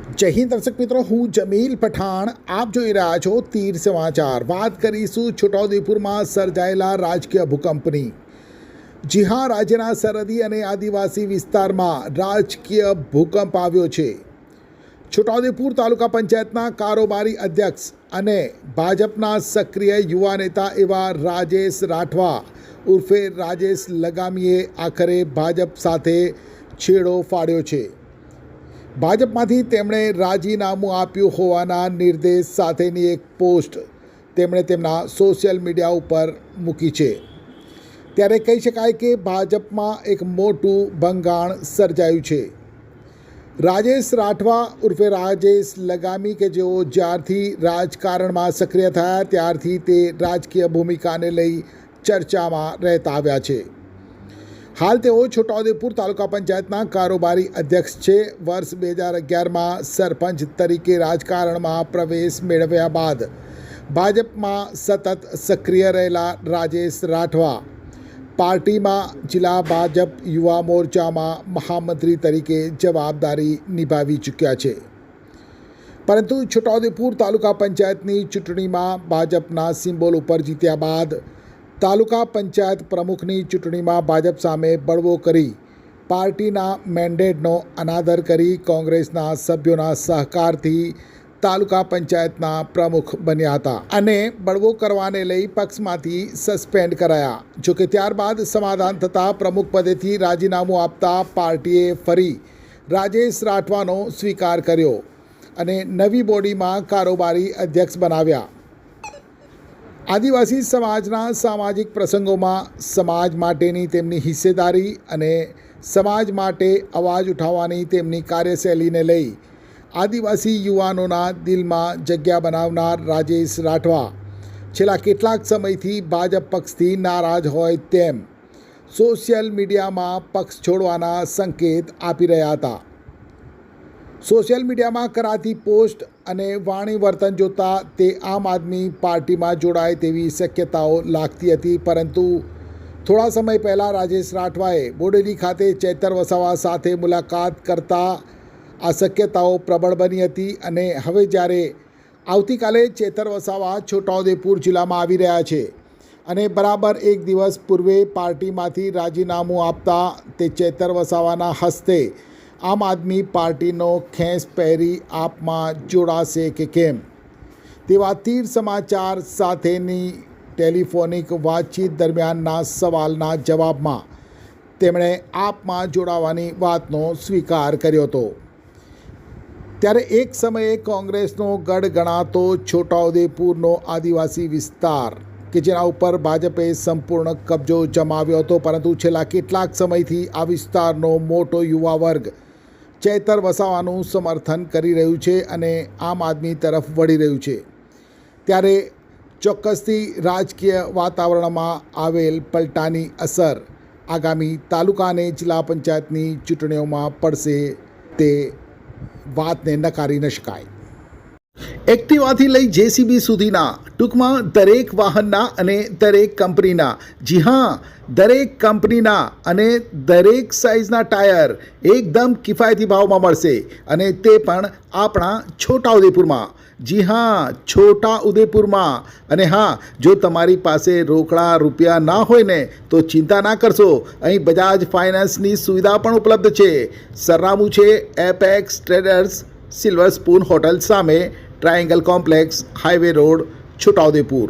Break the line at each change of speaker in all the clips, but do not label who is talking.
જય હિન્દ દર્શક મિત્રો, હું જમીલ પઠાણ. આપ જોઈ રહ્યા છો તીર સમાચાર. વાત કરીશું છોટાઉદેપુરમાં સર્જાયેલા રાજકીય ભૂકંપની. જી હા, રાજ્યના સરહદી અને આદિવાસી વિસ્તારમાં રાજકીય ભૂકંપ આવ્યો છે. છોટાઉદેપુર તાલુકા પંચાયતના કારોબારી અધ્યક્ષ અને ભાજપના સક્રિય યુવા નેતા એવા રાજેશ રાઠવા ઉર્ફે રાજેશ લગામીએ આખરે ભાજપ સાથે છેડો ફાડ્યો છે. ભાજપમાંથી તેમણે રાજીનામું આપ્યું હોવાના નિર્દેશ સાથેની એક પોસ્ટ તેમણે તેમના સોશિયલ મીડિયા ઉપર મૂકી છે. ત્યારે કહી શકાય કે ભાજપમાં એક મોટું ભંગાણ સર્જાયું છે. રાજેશ રાઠવા ઉર્ફે રાજેશ લગામી કે જેઓ જ્યારથી રાજકારણમાં સક્રિય થયા ત્યારથી તે રાજકીય ભૂમિકાને લઈ ચર્ચામાં રહેતા આવ્યા છે. હાલ તેઓ છોટાઉદેપુર તાલુકા પંચાયતના કારોબારી અધ્યક્ષ છે. વર્ષ 2011માં સરપંચ તરીકે રાજકારણમાં પ્રવેશ મેળવ્યા બાદ ભાજપમાં સતત સક્રિય રહેલા રાજેશ રાઠવા પાર્ટીમાં જિલ્લા ભાજપ યુવા મોરચામાં મહામંત્રી તરીકે જવાબદારી નિભાવી ચૂક્યા છે. પરંતુ છોટાઉદેપુર તાલુકા પંચાયતની ચૂંટણીમાં ભાજપના સિમ્બોલ ઉપર જીત્યા બાદ તાલુકા પંચાયત પ્રમુખની ચૂંટણીમાં ભાજપ સામે બળવો કરી પાર્ટીના મેન્ડેટનો અનાદર કરી કોંગ્રેસના સભ્યોના સહકારથી તાલુકા પંચાયતના પ્રમુખ બન્યા હતા અને બળવો કરવાને લઈ પક્ષમાંથી સસ્પેન્ડ કરાયા. જોકે ત્યારબાદ સમાધાન થતાં પ્રમુખ પદેથી રાજીનામું આપતા પાર્ટીએ ફરી રાજેશ રાઠવાનો સ્વીકાર કર્યો અને નવી બોડીમાં કારોબારી અધ્યક્ષ બનાવ્યા. આદિવાસી સમાજના સામાજિક પ્રસંગોમાં સમાજ માટેની તેમની હિસ્સેદારી અને સમાજ માટે અવાજ ઉઠાવવાની તેમની કાર્યશૈલીને લઈ આદિવાસી યુવાનોના દિલમાં જગ્યા બનાવનાર રાજેશ રાઠવા છેલ્લા કેટલાક સમયથી ભાજપ પક્ષથી નારાજ હોય તેમ સોશિયલ મીડિયામાં પક્ષ છોડવાના સંકેત આપી રહ્યા હતા. સોશિયલ મીડિયામાં કરાતી પોસ્ટ અને વાણી વર્તન જોતાં તે આમ આદમી પાર્ટીમાં જોડાય તેવી શક્યતાઓ લાગતી હતી. પરંતુ થોડા સમય પહેલાં રાજેશ રાઠવાએ બોડેલી ખાતે ચેતર વસાવા સાથે મુલાકાત કરતા આ શક્યતાઓ પ્રબળ બની હતી અને હવે જ્યારે આવતીકાલે ચેતર વસાવા છોટાઉદેપુર જિલ્લામાં આવી રહ્યા છે અને બરાબર એક દિવસ પૂર્વે પાર્ટીમાંથી રાજીનામું આપતા તે ચેતર વસાવાના હસ્તે આમ આદમી પાર્ટીનો ખેસ પહેરી આપમાં જોડાશે કે કેમ તેવા તીર સમાચાર સાથેની ટેલિફોનિક વાતચીત દરમિયાનના સવાલના જવાબમાં તેમણે આપમાં જોડાવાની વાતનો સ્વીકાર કર્યો હતો. ત્યારે એક સમયે કોંગ્રેસનો ગઢ ગણાતો છોટાઉદેપુરનો આદિવાસી વિસ્તાર કે જેના ઉપર ભાજપે સંપૂર્ણ કબજો જમાવ્યો હતો, પરંતુ છેલ્લા કેટલાક સમયથી આ વિસ્તારનો મોટો યુવા વર્ગ ચેતર વસાવાનું સમર્થન કરી રહ્યું છે અને આમ આદમી તરફ વળી રહ્યું છે. ત્યારે ચોક્કસથી રાજકીય વાતાવરણમાં આવેલ પલટાની અસર આગામી તાલુકા અને જિલ્લા પંચાયતની ચૂંટણીઓમાં પડશે તે વાતને નકારી ન શકાય. એક્ટિવાથી લઈ જેસીબી સુધીના ટૂંકમાં દરેક વાહનના અને દરેક કંપનીના, જી હા, દરેક કંપનીના અને દરેક સાઇઝના ટાયર એકદમ કિફાયતી ભાવમાં મળશે અને તે પણ આપણા છોટાઉદેપુરમાં. જી હા, છોટાઉદેપુરમાં. અને હા, જો તમારી પાસે રોકડા રૂપિયા ના હોય ને તો ચિંતા ના કરશો, અહીં બજાજ ફાઇનાન્સની સુવિધા પણ ઉપલબ્ધ છે. સરનામું છે Apex Traders, silver spoon hotel સામે, triangle complex, highway road, Chhota Udepur.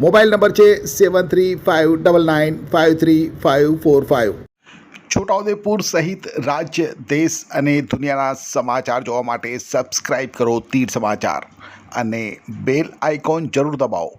Mobile number છે 7359953545. છોટાઉદેપુર સહિત રાજ્ય, દેશ અને દુનિયાના સમાચાર જોવા માટે સબસ્ક્રાઈબ કરો તીર સમાચાર અને બેલ આઇકોન જરૂર દબાવો.